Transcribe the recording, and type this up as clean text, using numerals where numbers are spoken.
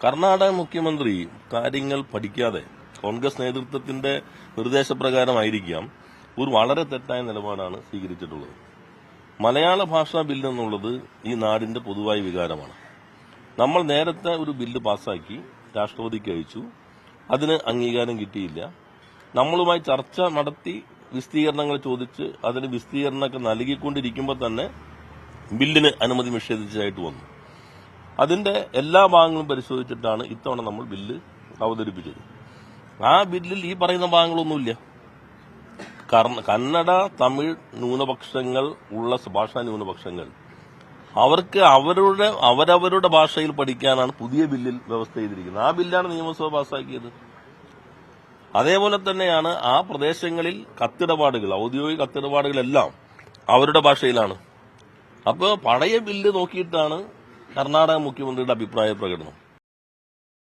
കർണാടക മുഖ്യമന്ത്രി കാര്യങ്ങൾ പഠിക്കാതെ കോൺഗ്രസ് നേതൃത്വത്തിന്റെ നിർദ്ദേശപ്രകാരമായിരിക്കാം ഒരു വളരെ തെറ്റായ നിലപാടാണ് സ്വീകരിച്ചിട്ടുള്ളത്. മലയാള ഭാഷാ ബില്ല് എന്നുള്ളത് ഈ നാടിന്റെ പൊതുവായ വികാരമാണ്. നമ്മൾ നേരത്തെ ഒരു ബില്ല് പാസാക്കി രാഷ്ട്രപതിക്ക് അയച്ചു. അതിന് അംഗീകാരം കിട്ടിയില്ല. നമ്മളുമായി ചർച്ച നടത്തി വിശദീകരണങ്ങൾ ചോദിച്ച് അതിന് വിശദീകരണമൊക്കെ നൽകിക്കൊണ്ടിരിക്കുമ്പോൾ തന്നെ ബില്ലിന് അനുമതി നിഷേധിച്ചതായിട്ട് വന്നു. അതിന്റെ എല്ലാ ഭാഗങ്ങളും പരിശോധിച്ചിട്ടാണ് ഇത്തവണ നമ്മൾ ബില്ല് അവതരിപ്പിച്ചത്. ആ ബില്ലിൽ ഈ പറയുന്ന ഭാഗങ്ങളൊന്നുമില്ല. കന്നഡ, തമിഴ് ന്യൂനപക്ഷങ്ങൾ ഉള്ള ഭാഷാ ന്യൂനപക്ഷങ്ങൾ അവർക്ക് അവരവരുടെ ഭാഷയിൽ പഠിക്കാനാണ് പുതിയ ബില്ലിൽ വ്യവസ്ഥ ചെയ്തിരിക്കുന്നത്. ആ ബില്ലാണ് നിയമസഭ പാസാക്കിയത്. അതേപോലെ തന്നെയാണ് ആ പ്രദേശങ്ങളിൽ കത്തിടപാടുകൾ, ഔദ്യോഗിക കത്തിടപാടുകളെല്ലാം അവരുടെ ഭാഷയിലാണ്. അപ്പോൾ പഴയ ബില്ല് നോക്കിയിട്ടാണ് കർണാടക മുഖ്യമന്ത്രിയുടെ അഭിപ്രായ പ്രകടനം.